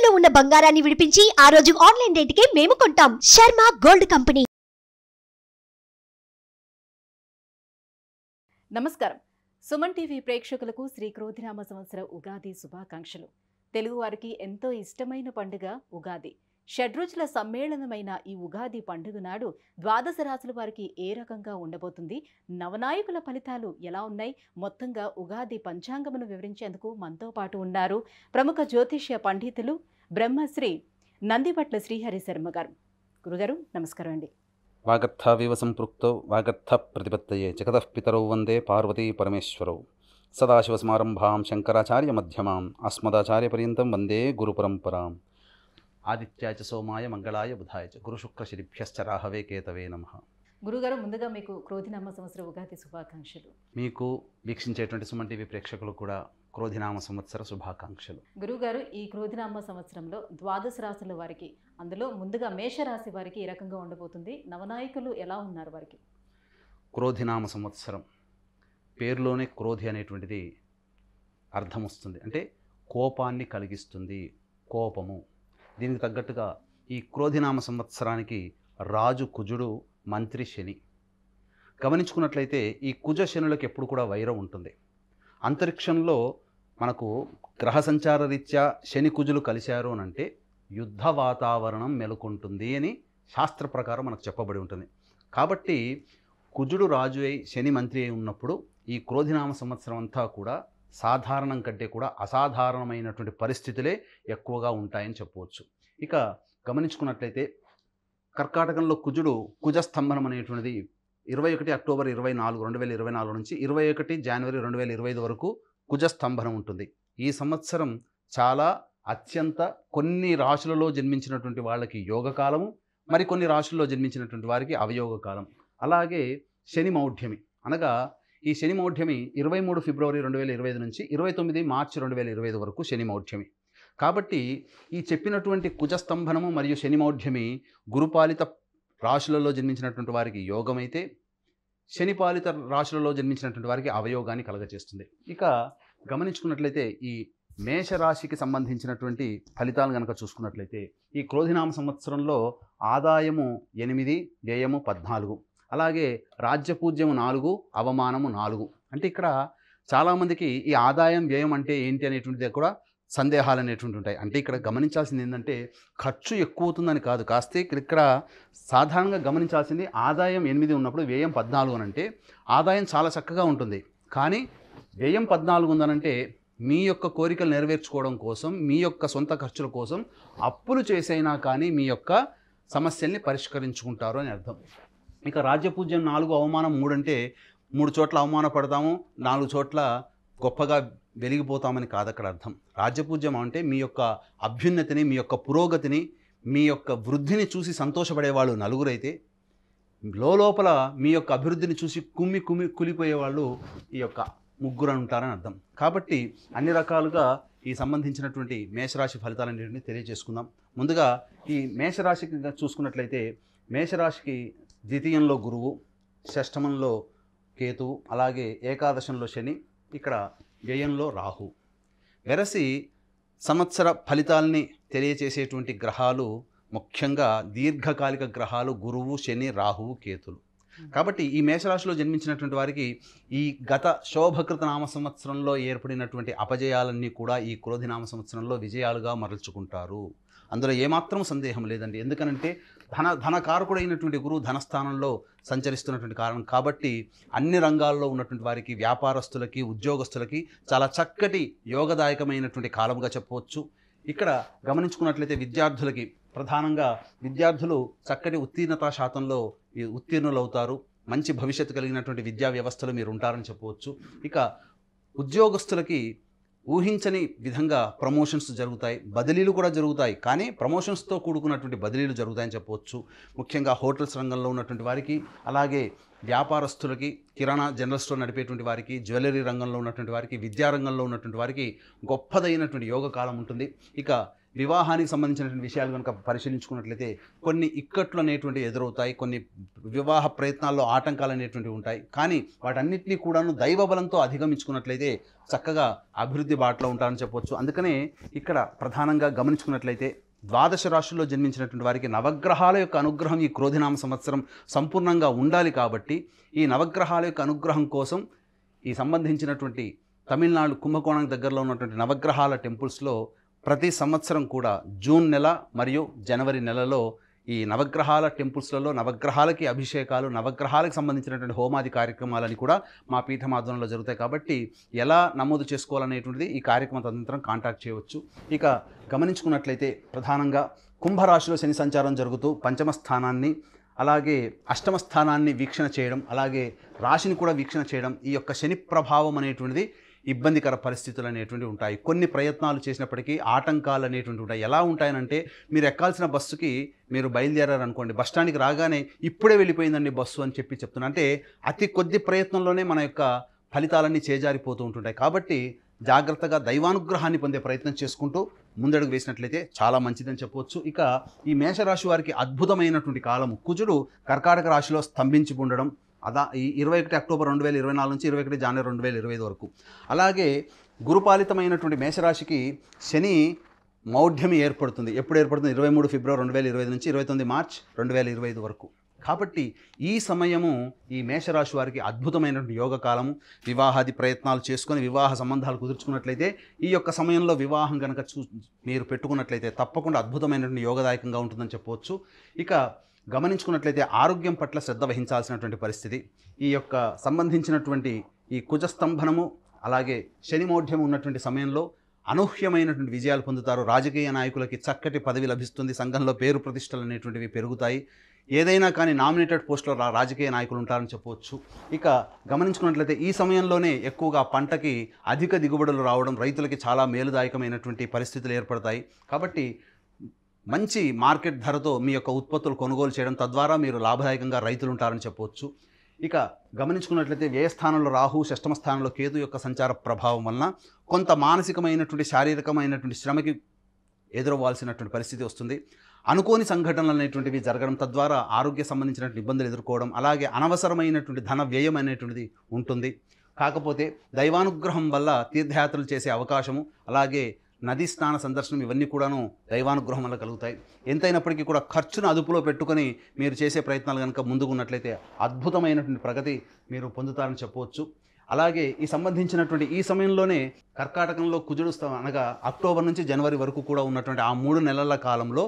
తాకట్టులో ఉన్న బంగారాన్ని విడిపించి ఆ రోజు ఆన్లైన్ రేటుకే మేము కొంటాం. Sharma gold company. నమస్కారం. సుమన్ టీవీ ప్రేక్షకులకు శ్రీ క్రోధినామ సంవత్సర ఉగాది శుభాకాంక్షలు. తెలుగువారికి ఎంతో ఇష్టమైన పండుగ ఉగాది. షడ్రుచుల సమ్మేళనమైన ఈ ఉగాది పండుగ నాడు ద్వాదశ రాశుల వారికి ఏ రకంగా ఉండబోతుంది, నవనాయకుల ఫలితాలు ఎలా ఉన్నాయి, మొత్తంగా ఉగాది పంచాంగమును వివరించేందుకు మనతో పాటు ఉన్నారు ప్రముఖ జ్యోతిష్య పండితులు బ్రహ్మశ్రీ నందిపట్ల శ్రీహరి శర్మ గారు. గురుగారు నమస్కారం అండి. వాగర్థావివ సంపృక్తౌ వాగర్థ ప్రతిపత్తయే జగతః పితరౌ వందే పార్వతీ పరమేశ్వరౌ. సదాశివసమారంభాం శంకరాచార్య మధ్యమాం అస్మదాచార్య పర్యంతం వందే గురుపరంపరాం. ఆదిత్యాయ చ సోమాయ మంగళాయ బుధాయ చ గురుశుక్రశనిభ్యశ్చ రాహవే కేతవే నమః. గురుగారు ముందుగా మీకు క్రోధినామ సంవత్సర ఉగాది శుభాకాంక్షలు. మీకు వీక్షించేటువంటి సుమన్ టీవీ ప్రేక్షకులు కూడా క్రోధినామ సంవత్సర శుభాకాంక్షలు. గురుగారు, ఈ క్రోధినామ సంవత్సరంలో ద్వాదశ రాశుల వారికి, అందులో ముందుగా మేషరాశి వారికి ఏ రకంగా ఉండబోతుంది, నవనాయకులు ఎలా ఉన్నారు వారికి? క్రోధినామ సంవత్సరం పేరులోనే క్రోధి అనేటువంటిది అర్థం వస్తుంది, అంటే కోపాన్ని కలిగిస్తుంది, కోపము. దీనికి తగ్గట్టుగా ఈ క్రోధినామ సంవత్సరానికి రాజు కుజుడు, మంత్రి శని. గమనించుకున్నట్లయితే ఈ కుజ శనులకు ఎప్పుడు కూడా వైరం ఉంటుంది. అంతరిక్షంలో మనకు గ్రహ సంచార రీత్యా శని కుజులు కలిశారు అని అంటే యుద్ధ వాతావరణం మెలుకుంటుంది అని శాస్త్ర ప్రకారం మనకు చెప్పబడి ఉంటుంది. కాబట్టి కుజుడు రాజు అయి శని మంత్రి అయి ఉన్నప్పుడు ఈ క్రోధినామ సంవత్సరం అంతా కూడా సాధారణం కంటే కూడా అసాధారణమైనటువంటి పరిస్థితులే ఎక్కువగా ఉంటాయని చెప్పవచ్చు. ఇక గమనించుకున్నట్లయితే కర్కాటకంలో కుజుడు కుజస్తంభనం అనేటువంటిది 21 అక్టోబర్ 2024 నుంచి 21 జనవరి 2025 వరకు కుజస్తంభనం ఉంటుంది. ఈ సంవత్సరం చాలా అత్యంత కొన్ని రాశులలో జన్మించినటువంటి వాళ్ళకి యోగకాలము, మరికొన్ని రాశుల్లో జన్మించినటువంటి వారికి అవయోగ కాలం. అలాగే శని మౌఢ్యమి, అనగా ఈ శని మౌఢ్యమి 23 ఫిబ్రవరి 2025 నుంచి 29 మార్చి 2025 వరకు శని మౌఢ్యమి. కాబట్టి ఈ చెప్పినటువంటి కుజస్తంభనము మరియు శని మౌఢ్యమి గురుపాలిత రాశులలో జన్మించినటువంటి వారికి యోగమైతే, శనిపాలిత రాశులలో జన్మించినటువంటి వారికి అవయోగాన్ని కలగజేస్తుంది. ఇక గమనించుకున్నట్లయితే ఈ మేషరాశికి సంబంధించినటువంటి ఫలితాలు కనుక చూసుకున్నట్లయితే ఈ క్రోధినామ సంవత్సరంలో ఆదాయము 8, వ్యయము 14, అలాగే రాజ్యపూజ్యము 4, అవమానము 4. అంటే ఇక్కడ చాలామందికి ఈ ఆదాయం వ్యయం అంటే ఏంటి అనేటువంటిది కూడా సందేహాలు అనేటువంటి ఉంటాయి. అంటే ఇక్కడ గమనించాల్సింది ఏంటంటే ఖర్చు ఎక్కువ అవుతుందని కాదు, కాస్తే ఇక్కడ సాధారణంగా గమనించాల్సింది ఆదాయం 8 ఉన్నప్పుడు వ్యయం 14 అని అంటే ఆదాయం చాలా చక్కగా ఉంటుంది, కానీ వ్యయం 14 ఉందనంటే మీ యొక్క కోరికలు నెరవేర్చుకోవడం కోసం, మీ యొక్క సొంత ఖర్చుల కోసం అప్పులు చేసైనా కానీ మీ యొక్క సమస్యల్ని పరిష్కరించుకుంటారు అని అర్థం. ఇక రాజ్యపూజ్యం 4, అవమానం 3 అంటే 3 చోట్ల అవమానపడతాము, 4 చోట్ల గొప్పగా వెలిగిపోతామని కాదు అక్కడ అర్థం. రాజ్యపూజ్యం అంటే మీ యొక్క అభ్యున్నతిని, మీ యొక్క పురోగతిని, మీ యొక్క వృద్ధిని చూసి సంతోషపడేవాళ్ళు నలుగురైతే, లోపల మీ యొక్క అభివృద్ధిని చూసి కులిపోయేవాళ్ళు ఈ యొక్క ముగ్గురు ఉంటారని అర్థం. కాబట్టి అన్ని రకాలుగా ఈ సంబంధించినటువంటి మేషరాశి ఫలితాలన్నింటినీ తెలియజేసుకుందాం. ముందుగా ఈ మేషరాశికి చూసుకున్నట్లయితే మేషరాశికి ద్వితీయంలో గురువు, షష్టమంలో కేతువు, అలాగే ఏకాదశంలో శని, ఇక్కడ వ్యయంలో రాహు. వెరసి సంవత్సర ఫలితాలని తెలియచేసేటువంటి గ్రహాలు ముఖ్యంగా దీర్ఘకాలిక గ్రహాలు గురువు, శని, రాహువు, కేతులు. కాబట్టి ఈ మేషరాశిలో జన్మించినటువంటి వారికి ఈ గత శోభకృత నామ సంవత్సరంలో ఏర్పడినటువంటి అపజయాలన్నీ కూడా ఈ క్రోధినామ సంవత్సరంలో విజయాలుగా మరల్చుకుంటారు. అందులో ఏమాత్రం సందేహం లేదండి. ఎందుకనంటే ధనకారకుడైనటువంటి గురువు ధనస్థానంలో సంచరిస్తున్నటువంటి కారణం కాబట్టి అన్ని రంగాల్లో ఉన్నటువంటి వారికి, వ్యాపారస్తులకి, ఉద్యోగస్తులకి చాలా చక్కటి యోగదాయకమైనటువంటి కాలంగా చెప్పవచ్చు. ఇక్కడ గమనించుకున్నట్లయితే విద్యార్థులకి, ప్రధానంగా విద్యార్థులు చక్కటి ఉత్తీర్ణతా శాతంలో ఉత్తీర్ణులవుతారు. మంచి భవిష్యత్తు కలిగినటువంటి విద్యా వ్యవస్థలో మీరు ఉంటారని చెప్పవచ్చు. ఇక ఉద్యోగస్తులకి ఊహించని విధంగా ప్రమోషన్స్ జరుగుతాయి, బదిలీలు కూడా జరుగుతాయి, కానీ ప్రమోషన్స్తో కూడుకున్నటువంటి బదిలీలు జరుగుతాయని చెప్పవచ్చు. ముఖ్యంగా హోటల్స్ రంగంలో ఉన్నటువంటి వారికి, అలాగే వ్యాపారస్తులకి, కిరాణా జనరల్ స్టోర్ నడిపేటువంటి వారికి, జ్యువెలరీ రంగంలో ఉన్నటువంటి వారికి, విద్యారంగంలో ఉన్నటువంటి వారికి గొప్పదైనటువంటి యోగ కాలం ఉంటుంది. ఇక వివాహానికి సంబంధించినటువంటి విషయాలు కనుక పరిశీలించుకున్నట్లయితే కొన్ని ఇక్కట్లు అనేటువంటివి ఎదురవుతాయి, కొన్ని వివాహ ప్రయత్నాల్లో ఆటంకాలు అనేటువంటివి ఉంటాయి. కానీ వాటన్నిటినీ కూడాను దైవబలంతో అధిగమించుకున్నట్లయితే చక్కగా అభివృద్ధి బాటలో ఉంటారని చెప్పవచ్చు. అందుకనే ఇక్కడ ప్రధానంగా గమనించుకున్నట్లయితే ద్వాదశ రాశుల్లో జన్మించినటువంటి వారికి నవగ్రహాల యొక్క అనుగ్రహం ఈ క్రోధినామ సంవత్సరం సంపూర్ణంగా ఉండాలి. కాబట్టి ఈ నవగ్రహాల యొక్క అనుగ్రహం కోసం ఈ సంబంధించినటువంటి తమిళనాడు కుంభకోణం దగ్గరలో ఉన్నటువంటి నవగ్రహాల టెంపుల్స్లో ప్రతి సంవత్సరం కూడా జూన్ నెల మరియు జనవరి నెలలో ఈ నవగ్రహాల టెంపుల్స్లలో నవగ్రహాలకి అభిషేకాలు, నవగ్రహాలకు సంబంధించినటువంటి హోమాది కార్యక్రమాలని కూడా మా పీఠం ఆధ్వర్యంలో జరుగుతాయి. కాబట్టి ఎలా నమోదు చేసుకోవాలనేటువంటిది ఈ కార్యక్రమం తదనంతరం కాంటాక్ట్ చేయవచ్చు. ఇక గమనించుకున్నట్లయితే ప్రధానంగా కుంభరాశిలో శని సంచారం జరుగుతూ పంచమ స్థానాన్ని అలాగే అష్టమ స్థానాన్ని వీక్షణ చేయడం, అలాగే రాశిని కూడా వీక్షణ చేయడం, ఈ యొక్క శని ప్రభావం అనేటువంటిది ఇబ్బందికర పరిస్థితులు అనేటువంటివి ఉంటాయి. కొన్ని ప్రయత్నాలు చేసినప్పటికీ ఆటంకాలు అనేటువంటివి ఉంటాయి. ఎలా ఉంటాయనంటే మీరు ఎక్కాల్సిన బస్సుకి మీరు బయలుదేరారనుకోండి, బస్టాండ్కి రాగానే ఇప్పుడే వెళ్ళిపోయిందండి బస్సు అని చెప్తున్నా. అంటే అతి కొద్ది ప్రయత్నంలోనే మన యొక్క ఫలితాలన్నీ చేజారిపోతూ ఉంటుంటాయి. కాబట్టి జాగ్రత్తగా దైవానుగ్రహాన్ని పొందే ప్రయత్నం చేసుకుంటూ ముందడుగు వేసినట్లయితే చాలా మంచిదని చెప్పవచ్చు. ఇక ఈ మేషరాశి వారికి అద్భుతమైనటువంటి కాలము. కుజుడు కర్కాటక రాశిలో స్తంభించి ఉండడం, ఈ 21 అక్టోబర్ 2024 నుంచి 21 జనవరి 2025 వరకు. అలాగే గురుపాలితమైనటువంటి మేషరాశికి శని మౌఢ్యమి ఏర్పడుతుంది. ఎప్పుడు ఏర్పడుతుంది? 23 ఫిబ్రవరి 2025 నుంచి 29 మార్చ్ 2025 వరకు. కాబట్టి ఈ సమయము ఈ మేషరాశి వారికి అద్భుతమైనటువంటి యోగ కాలము. వివాహాది ప్రయత్నాలు చేసుకొని వివాహ సంబంధాలు కుదుర్చుకున్నట్లయితే ఈ యొక్క సమయంలో వివాహం కనుక మీరు పెట్టుకున్నట్లయితే తప్పకుండా అద్భుతమైనటువంటి యోగదాయకంగా ఉంటుందని చెప్పవచ్చు. ఇక గమనించుకున్నట్లయితే ఆరోగ్యం పట్ల శ్రద్ధ వహించాల్సినటువంటి పరిస్థితి. ఈ యొక్క సంబంధించినటువంటి ఈ కుజస్తంభనము అలాగే శనిమౌఢ్యం ఉన్నటువంటి సమయంలో అనూహ్యమైనటువంటి విజయాలు పొందుతారు. రాజకీయ నాయకులకి చక్కటి పదవి లభిస్తుంది. సంఘంలో పేరు ప్రతిష్టలు అనేటువంటివి పెరుగుతాయి. ఏదైనా కానీ నామినేటెడ్ పోస్టులో రాజకీయ నాయకులు ఉంటారని చెప్పవచ్చు. ఇక గమనించుకున్నట్లయితే ఈ సమయంలోనే ఎక్కువగా పంటకి అధిక దిగుబడులు రావడం, రైతులకి చాలా మేలుదాయకమైనటువంటి పరిస్థితులు ఏర్పడతాయి. కాబట్టి మంచి మార్కెట్ ధరతో మీ యొక్క ఉత్పత్తులు కొనుగోలు చేయడం, తద్వారా మీరు లాభదాయకంగా రైతులు ఉంటారని చెప్పవచ్చు. ఇక గమనించుకున్నట్లయితే వ్యయ స్థానంలో రాహు, షష్టమ స్థానంలో కేతు యొక్క సంచార ప్రభావం వలన కొంత మానసికమైనటువంటి శారీరకమైనటువంటి శ్రమకి ఎదురవ్వాల్సినటువంటి పరిస్థితి వస్తుంది. అనుకోని సంఘటనలు అనేటువంటివి జరగడం, తద్వారా ఆరోగ్య సంబంధించినటువంటి ఇబ్బందులు ఎదుర్కోవడం, అలాగే అనవసరమైనటువంటి ధన వ్యయం అనేటువంటిది ఉంటుంది. కాకపోతే దైవానుగ్రహం వల్ల తీర్థయాత్రలు చేసే అవకాశము, అలాగే నదీ స్నాన సందర్శనం ఇవన్నీ కూడాను దైవానుగ్రహం వల్ల కలుగుతాయి. ఎంతైనప్పటికీ కూడా ఖర్చును అదుపులో పెట్టుకొని మీరు చేసే ప్రయత్నాలు కనుక ముందుకు ఉన్నట్లయితే అద్భుతమైనటువంటి ప్రగతి మీరు పొందుతారని చెప్పవచ్చు. అలాగే ఈ సంబంధించినటువంటి ఈ సమయంలోనే కర్కాటకంలో కుజుడు అనగా అక్టోబర్ నుంచి జనవరి వరకు కూడా ఉన్నటువంటి ఆ 3 నెలల కాలంలో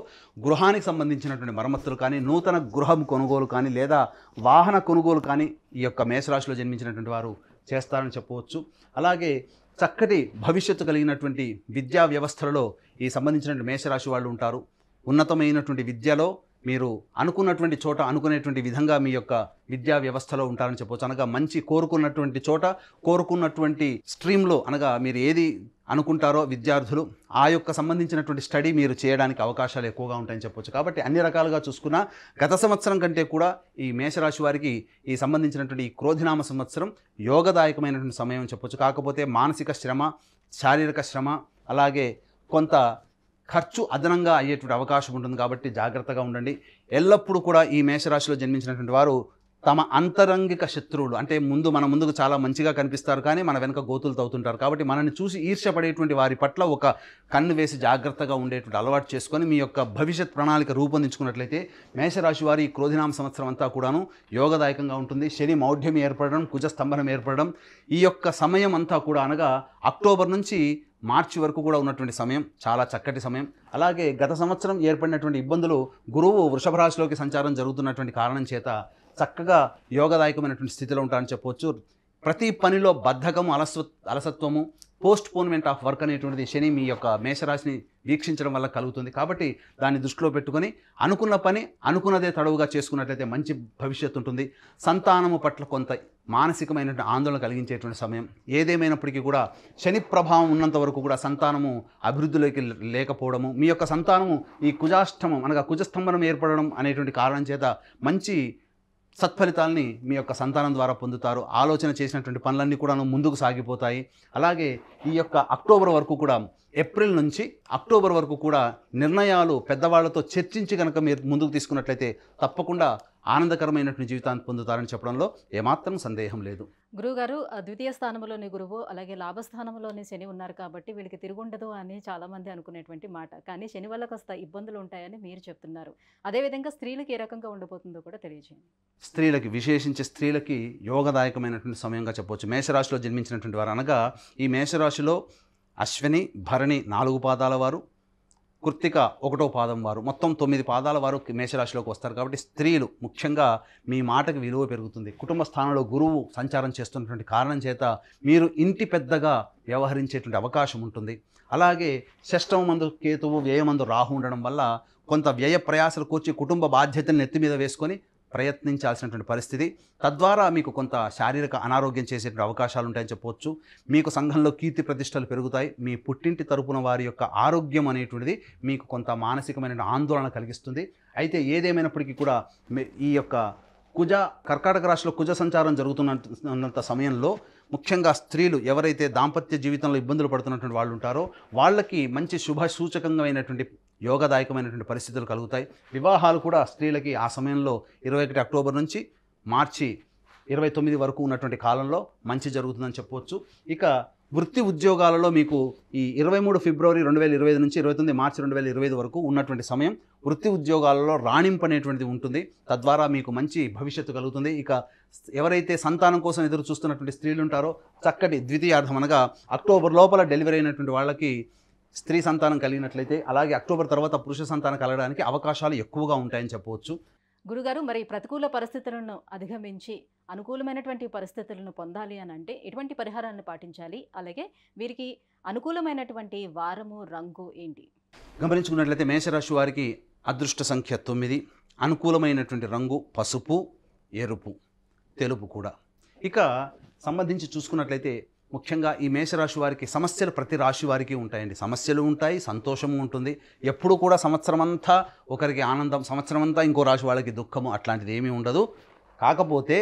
గృహానికి సంబంధించినటువంటి మరమ్మతులు కానీ, నూతన గృహం కొనుగోలు కానీ, లేదా వాహన కొనుగోలు కానీ ఈ యొక్క మేషరాశిలో జన్మించినటువంటి వారు చేస్తారని చెప్పవచ్చు. అలాగే చక్కటి భవిష్యత్తు కలిగినటువంటి విద్యా వ్యవస్థలలో ఈ సంబంధించినటువంటి మేషరాశి వాళ్ళు ఉంటారు. ఉన్నతమైనటువంటి విద్యలో మీరు అనుకున్నటువంటి చోట అనుకునేటువంటి విధంగా మీ యొక్క విద్యా వ్యవస్థలో ఉంటారని చెప్పవచ్చు. అనగా మంచి కోరుకున్నటువంటి చోట కోరుకున్నటువంటి స్ట్రీమ్లో, అనగా మీరు ఏది అనుకుంటారో విద్యార్థులు ఆ యొక్క సంబంధించినటువంటి స్టడీ మీరు చేయడానికి అవకాశాలు ఎక్కువగా ఉంటాయని చెప్పవచ్చు. కాబట్టి అన్ని రకాలుగా చూసుకున్నా గత సంవత్సరం కంటే కూడా ఈ మేషరాశి వారికి ఈ సంబంధించినటువంటి ఈ క్రోధినామ సంవత్సరం యోగదాయకమైనటువంటి సమయం చెప్పవచ్చు. కాకపోతే మానసిక శ్రమ, శారీరక శ్రమ, అలాగే కొంత ఖర్చు అదనంగా అయ్యేటువంటి అవకాశం ఉంటుంది. కాబట్టి జాగ్రత్తగా ఉండండి. ఎల్లప్పుడూ కూడా ఈ మేషరాశిలో జన్మించినటువంటి వారు తమ అంతరంగిక శత్రువులు, అంటే మన ముందుకు చాలా మంచిగా కనిపిస్తారు కానీ మన వెనక గోతులు తవ్వుతుంటారు. కాబట్టి మనల్ని చూసి ఈర్ష్యపడేటువంటి వారి పట్ల ఒక కన్ను వేసి జాగ్రత్తగా ఉండేటువంటి అలవాటు చేసుకొని మీ యొక్క భవిష్యత్ ప్రణాళిక రూపొందించుకున్నట్లయితే మేషరాశి వారి ఈ క్రోధినామ సంవత్సరం అంతా కూడాను యోగదాయకంగా ఉంటుంది. శని మౌఢ్యం ఏర్పడడం, కుజ స్తంభనం ఏర్పడడం, ఈ యొక్క సమయం అంతా కూడా అనగా అక్టోబర్ నుంచి మార్చి వరకు కూడా ఉన్నటువంటి సమయం చాలా చక్కటి సమయం. అలాగే గత సంవత్సరం ఏర్పడినటువంటి ఇబ్బందులు గురువు వృషభ రాశిలోకి సంచారం జరుగుతున్నటువంటి కారణం చేత చక్కగా యోగదాయకమైనటువంటి స్థితిలో ఉంటారని చెప్పవచ్చు. ప్రతి పనిలో బద్ధకము, అలసత్వము, పోస్ట్ పోన్మెంట్ ఆఫ్ వర్క్ అనేటువంటిది శని మీ యొక్క మేషరాశిని వీక్షించడం వల్ల కలుగుతుంది. కాబట్టి దాన్ని దృష్టిలో పెట్టుకొని అనుకున్న పని అనుకున్నదే తడవుగా చేసుకున్నట్లయితే మంచి భవిష్యత్తు ఉంటుంది. సంతానము పట్ల కొంత మానసికమైనటువంటి ఆందోళన కలిగించేటువంటి సమయం. ఏదేమైనప్పటికీ కూడా శని ప్రభావం ఉన్నంత వరకు కూడా సంతానము అభివృద్ధిలోకి లేకపోవడము, మీ యొక్క సంతానము ఈ కుజాష్టమం అనగా కుజస్తంభనం ఏర్పడడం అనేటువంటి కారణం చేత మంచి సత్ఫలితాలని మీ యొక్క సంతానం ద్వారా పొందుతారు. ఆలోచన చేసినటువంటి పనులన్నీ కూడా ముందుకు సాగిపోతాయి. అలాగే ఈ యొక్క అక్టోబర్ వరకు కూడా, ఏప్రిల్ నుంచి అక్టోబర్ వరకు కూడా నిర్ణయాలు పెద్దవాళ్లతో చర్చించి కనుక మీరు ముందుకు తీసుకున్నట్లయితే తప్పకుండా ఆనందకరమైనటువంటి జీవితాన్ని పొందుతారని చెప్పడంలో ఏమాత్రం సందేహం లేదు. గురువుగారు, ద్వితీయ స్థానంలోని గురువు అలాగే లాభస్థానంలోని శని ఉన్నారు కాబట్టి వీళ్ళకి తిరుగుండదు అని చాలామంది అనుకునేటువంటి మాట. కానీ శని వల్ల కాస్త ఇబ్బందులు ఉంటాయని మీరు చెప్తున్నారు. అదేవిధంగా స్త్రీలకు ఏ రకంగా ఉండబోతుందో కూడా తెలియజేయండి. స్త్రీలకి, విశేషించి స్త్రీలకి యోగదాయకమైనటువంటి సమయంగా చెప్పవచ్చు. మేషరాశిలో జన్మించినటువంటి వారు, అనగా ఈ మేషరాశిలో అశ్విని, భరణి 4 పాదాల వారు, కృత్తిక 1వ పాదం వారు, మొత్తం 9 పాదాల వారు మేషరాశిలోకి వస్తారు. కాబట్టి స్త్రీలు ముఖ్యంగా మీ మాటకి విలువ పెరుగుతుంది. కుటుంబ స్థానంలో గురువు సంచారం చేస్తున్నటువంటి కారణం చేత మీరు ఇంటి పెద్దగా వ్యవహరించేటువంటి అవకాశం ఉంటుంది. అలాగే షష్టమందు కేతువు, వ్యయమందు రాహు ఉండడం వల్ల కొంత వ్యయ ప్రయాసలు కూర్చి కుటుంబ బాధ్యతలను ఎత్తి మీద వేసుకొని ప్రయత్నించాల్సినటువంటి పరిస్థితి. తద్వారా మీకు కొంత శారీరక అనారోగ్యం చేసేటువంటి అవకాశాలు ఉంటాయని చెప్పవచ్చు. మీకు సంఘంలో కీర్తి ప్రతిష్టలు పెరుగుతాయి. మీ పుట్టింటి తరపున వారి యొక్క ఆరోగ్యం అనేటువంటిది మీకు కొంత మానసికమైన ఆందోళన కలిగిస్తుంది. అయితే ఏదేమైనప్పటికీ కూడా ఈ యొక్క కర్కాటక రాశిలో కుజ సంచారం జరుగుతున్నంత సమయంలో ముఖ్యంగా స్త్రీలు ఎవరైతే దాంపత్య జీవితంలో ఇబ్బందులు పడుతున్నటువంటి వాళ్ళు ఉంటారో వాళ్ళకి మంచి శుభ సూచకంగామైనటువంటి యోగదాయకమైనటువంటి పరిస్థితులు కలుగుతాయి. వివాహాలు కూడా స్త్రీలకి ఆ సమయంలో 21 అక్టోబర్ నుంచి మార్చి 29 వరకు ఉన్నటువంటి కాలంలో మంచి జరుగుతుందని చెప్పవచ్చు. ఇక వృత్తి ఉద్యోగాలలో మీకు ఈ 23 ఫిబ్రవరి 2025 నుంచి 29 మార్చి 2025 వరకు ఉన్నటువంటి సమయం వృత్తి ఉద్యోగాలలో రాణింపు అనేటువంటిది ఉంటుంది. తద్వారా మీకు మంచి భవిష్యత్తు కలుగుతుంది. ఇక ఎవరైతే సంతానం కోసం ఎదురు చూస్తున్నటువంటి స్త్రీలు ఉంటారో చక్కటి ద్వితీయార్థం, అనగా అక్టోబర్ లోపల డెలివరీ అయినటువంటి వాళ్ళకి స్త్రీ సంతానం కలిగినట్లయితే, అలాగే అక్టోబర్ తర్వాత పురుష సంతానం కలగడానికి అవకాశాలు ఎక్కువగా ఉంటాయని చెప్పవచ్చు. గురుగారు, మరి ప్రతికూల పరిస్థితులను అధిగమించి అనుకూలమైనటువంటి పరిస్థితులను పొందాలి అని అంటే ఎటువంటి పరిహారాలను పాటించాలి? అలాగే వీరికి అనుకూలమైనటువంటి వారము, రంగు ఏంటి? గమనించుకున్నట్లయితే మేషరాశి వారికి అదృష్ట సంఖ్య 9, అనుకూలమైనటువంటి రంగు పసుపు, ఎరుపు, తెలుపు కూడా. ఇక సంబంధించి చూసుకున్నట్లయితే ముఖ్యంగా ఈ మేషరాశి వారికి సమస్యలు ప్రతి రాశి వారికి ఉంటాయండి. సమస్యలు ఉంటాయి, సంతోషము ఉంటుంది. ఎప్పుడు కూడా సంవత్సరం అంతా ఒకరికి ఆనందం, సంవత్సరం అంతా ఇంకో రాశి వాళ్ళకి దుఃఖము, అట్లాంటిది ఏమీ ఉండదు. కాకపోతే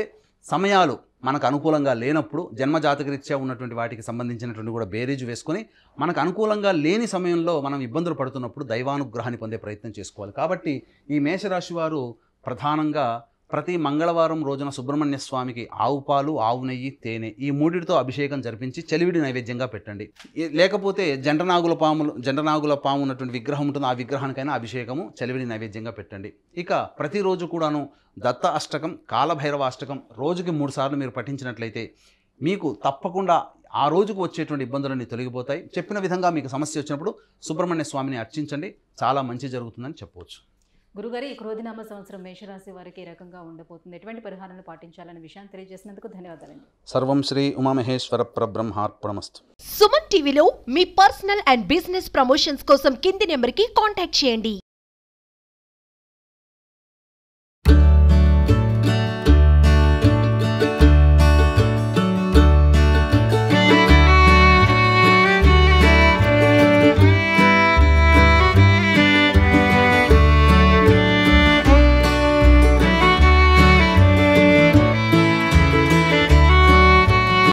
సమయాలు మనకు అనుకూలంగా లేనప్పుడు జన్మజాతకరీత్యా ఉన్నటువంటి వాటికి సంబంధించినటువంటి కూడా బేరీజు వేసుకొని మనకు అనుకూలంగా లేని సమయంలో మనం ఇబ్బందులు పడుతున్నప్పుడు దైవానుగ్రహాన్ని పొందే ప్రయత్నం చేసుకోవాలి. కాబట్టి ఈ మేషరాశి వారు ప్రధానంగా ప్రతి మంగళవారం రోజున సుబ్రహ్మణ్య స్వామికి ఆవు పాలు, ఆవు నెయ్యి, తేనె ఈ మూడిటితో అభిషేకం జరిపించి చలివిడి నైవేద్యంగా పెట్టండి. లేకపోతే జంటనాగుల పాము ఉన్నటువంటి విగ్రహం ఉంటుంది, ఆ విగ్రహానికైనా అభిషేకము చలివిడి నైవేద్యంగా పెట్టండి. ఇక ప్రతిరోజు కూడాను దత్త అష్టకం, కాలభైరవ అష్టకం రోజుకి 3 సార్లు మీరు పఠించినట్లయితే మీకు తప్పకుండా ఆ రోజుకు వచ్చేటువంటి ఇబ్బందులన్నీ తొలగిపోతాయి. చెప్పిన విధంగా మీకు సమస్య వచ్చినప్పుడు సుబ్రహ్మణ్య స్వామిని అర్చించండి, చాలా మంచి జరుగుతుందని చెప్పవచ్చు. గురుగారు, ఈ క్రోధినామ సంవత్సరం మేషరాశి వారికి ఏ రకంగా ఉండబోతుంది, ఎటువంటి పరిహారాలను పాటించాలనే విషయాన్ని తెలియజేసినందుకు ధన్యవాదాలండి. సర్వం శ్రీ ఉమామహేశ్వర పరబ్రహ్మార్పణమస్తు. సుమన్ టీవీలో మీ పర్సనల్ అండ్ బిజినెస్ ప్రమోషన్స్ కోసం కింది నెంబర్కి కాంటాక్ట్ చేయండి.